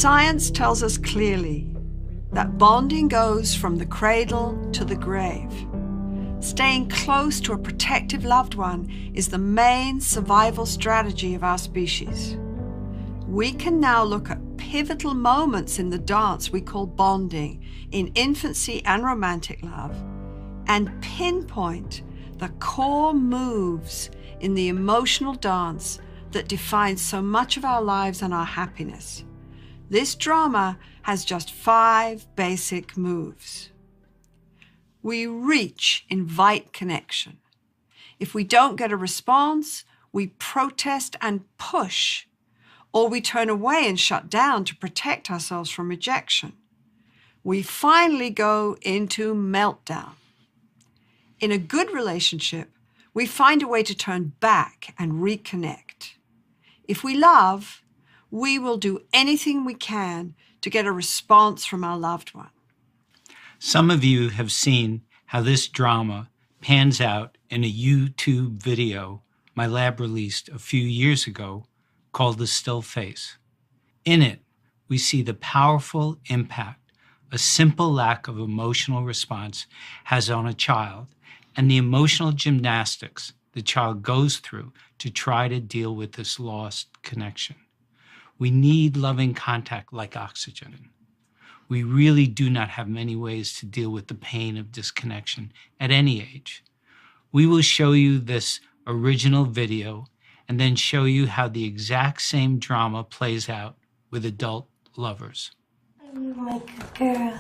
Science tells us clearly that bonding goes from the cradle to the grave. Staying close to a protective loved one is the main survival strategy of our species. We can now look at pivotal moments in the dance we call bonding in infancy and romantic love and pinpoint the core moves in the emotional dance that defines so much of our lives and our happiness. This drama has just 5 basic moves. We reach, invite connection. If we don't get a response, we protest and push, or we turn away and shut down to protect ourselves from rejection. We finally go into meltdown. In a good relationship, we find a way to turn back and reconnect. If we love, we will do anything we can to get a response from our loved one. Some of you have seen how this drama pans out in a YouTube video my lab released a few years ago called The Still Face. In it, we see the powerful impact a simple lack of emotional response has on a child and the emotional gymnastics the child goes through to try to deal with this lost connection. We need loving contact like oxygen. We really do not have many ways to deal with the pain of disconnection at any age. We will show you this original video and then show you how the exact same drama plays out with adult lovers. You're my good girl.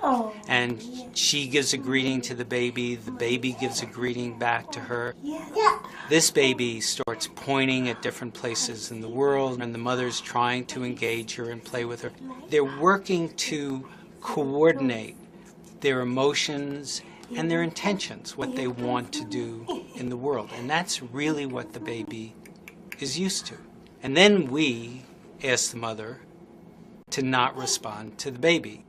Oh. And she gives a greeting to the baby gives a greeting back to her. Yeah. This baby starts pointing at different places in the world, and the mother's trying to engage her and play with her. They're working to coordinate their emotions and their intentions, what they want to do in the world. And that's really what the baby is used to. And then we ask the mother to not respond to the baby.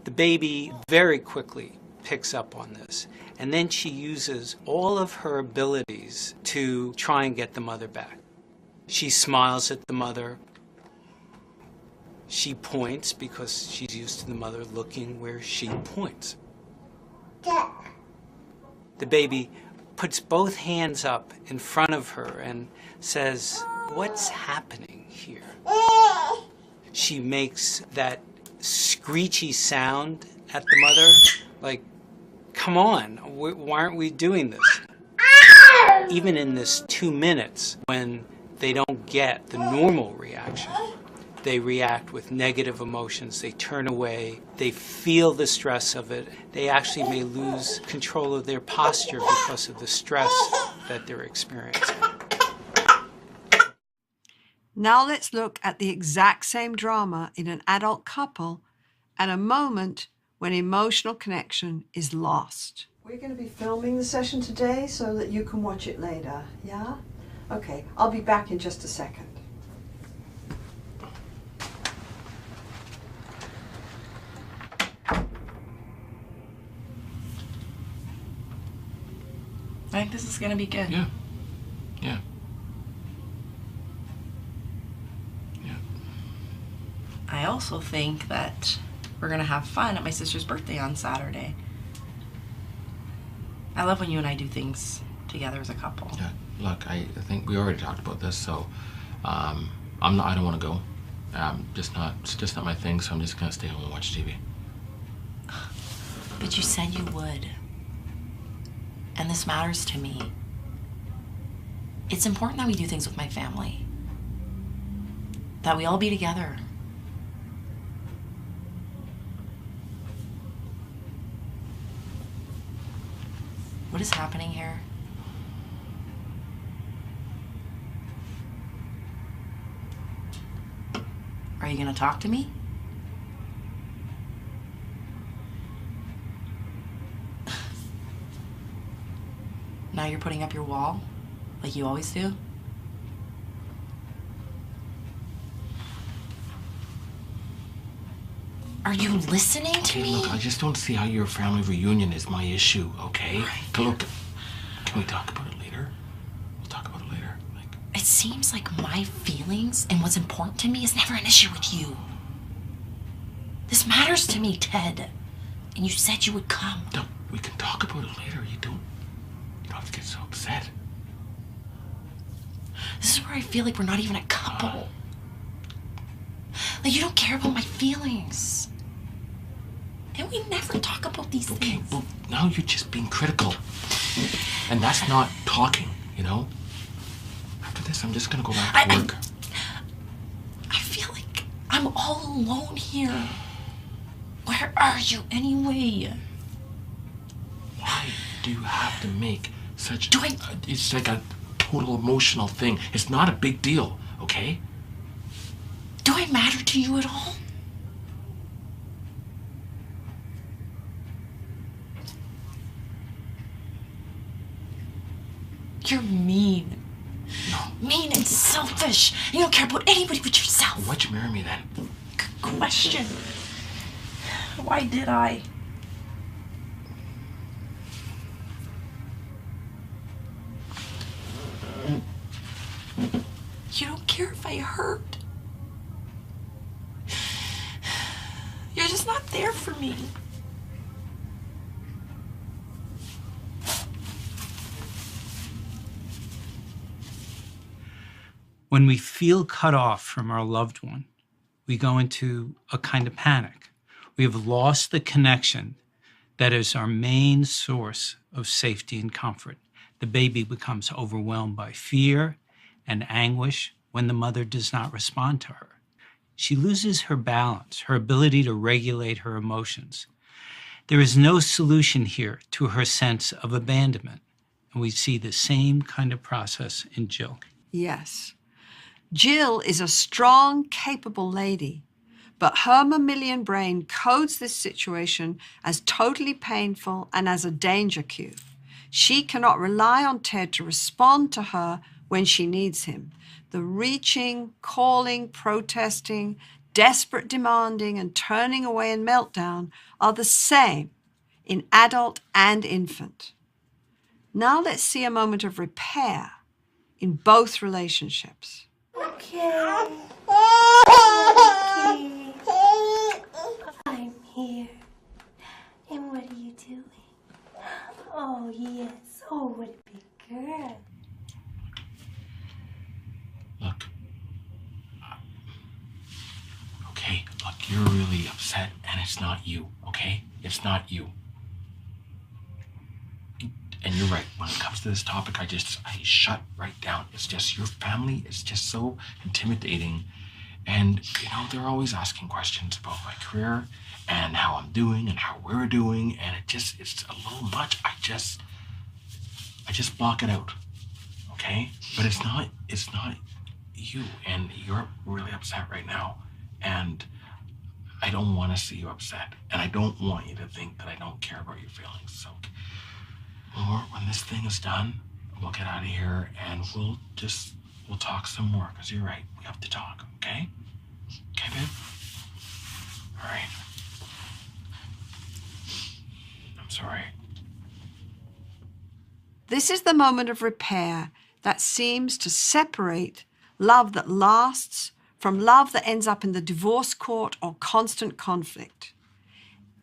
The baby very quickly picks up on this, and then she uses all of her abilities to try and get the mother back. She smiles at the mother. She points because she's used to the mother looking where she points. The baby puts both hands up in front of her and says, "What's happening here?" She makes that screechy sound at the mother, like, come on, why aren't we doing this? Even in this 2 minutes, when they don't get the normal reaction, they react with negative emotions, they turn away, they feel the stress of it, they actually may lose control of their posture because of the stress that they're experiencing. Now let's look at the exact same drama in an adult couple at a moment when emotional connection is lost. We're going to be filming the session today so that you can watch it later, yeah? Okay, I'll be back in just a second. I think this is going to be good. Yeah. I also think that we're going to have fun at my sister's birthday on Saturday. I love when you and I do things together as a couple. Yeah, look, I think we already talked about this, so I don't want to go. It's just not my thing, so I'm just going to stay home and watch TV. But you said you would. And this matters to me. It's important that we do things with my family. That we all be together. What is happening here? Are you gonna talk to me? Now you're putting up your wall, like you always do? Are you listening to me? Look, I just don't see how your family reunion is my issue, okay? Right. Look, can we talk about it later? We'll talk about it later. It's seems like my feelings and what's important to me is never an issue with you. This matters to me, Ted. And you said you would come. No, we can talk about it later. You don't have to get so upset. This is where I feel like we're not even a couple. Like, you don't care about my feelings. And we never talk about these things. Well, now you're just being critical. And that's not talking, you know? After this, I'm just gonna go back to work. I feel like I'm all alone here. Where are you anyway? Why do you have to make such... It's like a total emotional thing. It's not a big deal, okay? Do I matter to you at all? You're mean. No. Mean and selfish. You don't care about anybody but yourself. Why'd you marry me then? Good question. Why did I? You don't care if I hurt. You're just not there for me. When we feel cut off from our loved one, we go into a kind of panic. We have lost the connection that is our main source of safety and comfort. The baby becomes overwhelmed by fear and anguish when the mother does not respond to her. She loses her balance, her ability to regulate her emotions. There is no solution here to her sense of abandonment, and we see the same kind of process in Jill. Yes. Jill is a strong, capable lady, but her mammalian brain codes this situation as totally painful and as a danger cue. She cannot rely on Ted to respond to her when she needs him. The reaching, calling, protesting, desperate demanding, and turning away and meltdown are the same in adult and infant. Now let's see a moment of repair in both relationships. Okay. I'm here. And what are you doing? Oh, yes. Oh, what a big girl. Look. Okay, look, you're really upset, and it's not you, okay? It's not you. And you're right, when it comes to this topic, I shut right down. It's just your family is just so intimidating. And, you know, they're always asking questions about my career and how I'm doing and how we're doing. And it's a little much. I just block it out, okay? But it's not you, and you're really upset right now. And I don't want to see you upset. And I don't want you to think that I don't care about your feelings. So when this thing is done, we'll get out of here and we'll talk some more, because you're right, we have to talk, okay? Okay, babe? All right. I'm sorry. This is the moment of repair that seems to separate love that lasts from love that ends up in the divorce court or constant conflict.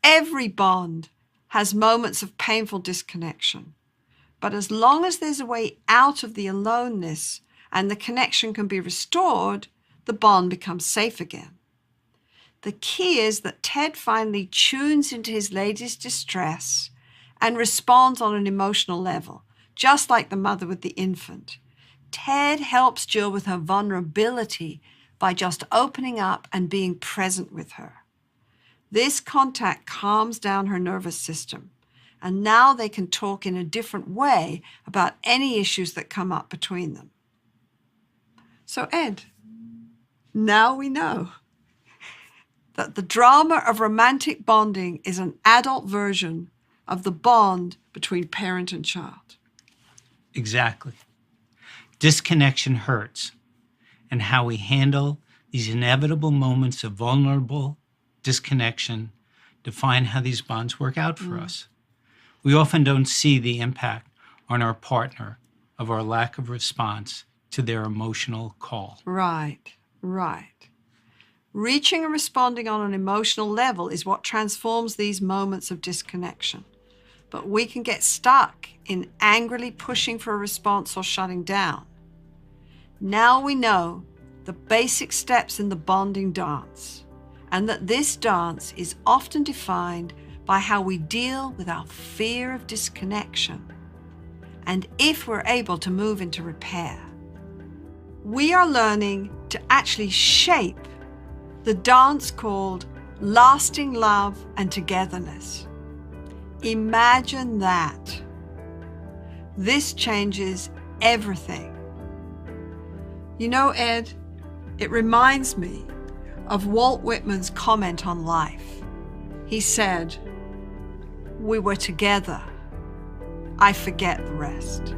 Every bond has moments of painful disconnection, but as long as there's a way out of the aloneness and the connection can be restored, the bond becomes safe again. The key is that Ted finally tunes into his lady's distress and responds on an emotional level, just like the mother with the infant. Ted helps Jill with her vulnerability by just opening up and being present with her. This contact calms down her nervous system, and now they can talk in a different way about any issues that come up between them. So, Ed, now we know that the drama of romantic bonding is an adult version of the bond between parent and child. Exactly. Disconnection hurts, and how we handle these inevitable moments of vulnerable disconnection define how these bonds work out for us. We often don't see the impact on our partner of our lack of response to their emotional call. Right. Reaching and responding on an emotional level is what transforms these moments of disconnection. But we can get stuck in angrily pushing for a response or shutting down. Now we know the basic steps in the bonding dance, and that this dance is often defined by how we deal with our fear of disconnection, and if we're able to move into repair. We are learning to actually shape the dance called lasting love and togetherness. Imagine that. This changes everything. You know, Ed, it reminds me of Walt Whitman's comment on life. He said, "We were together. I forget the rest."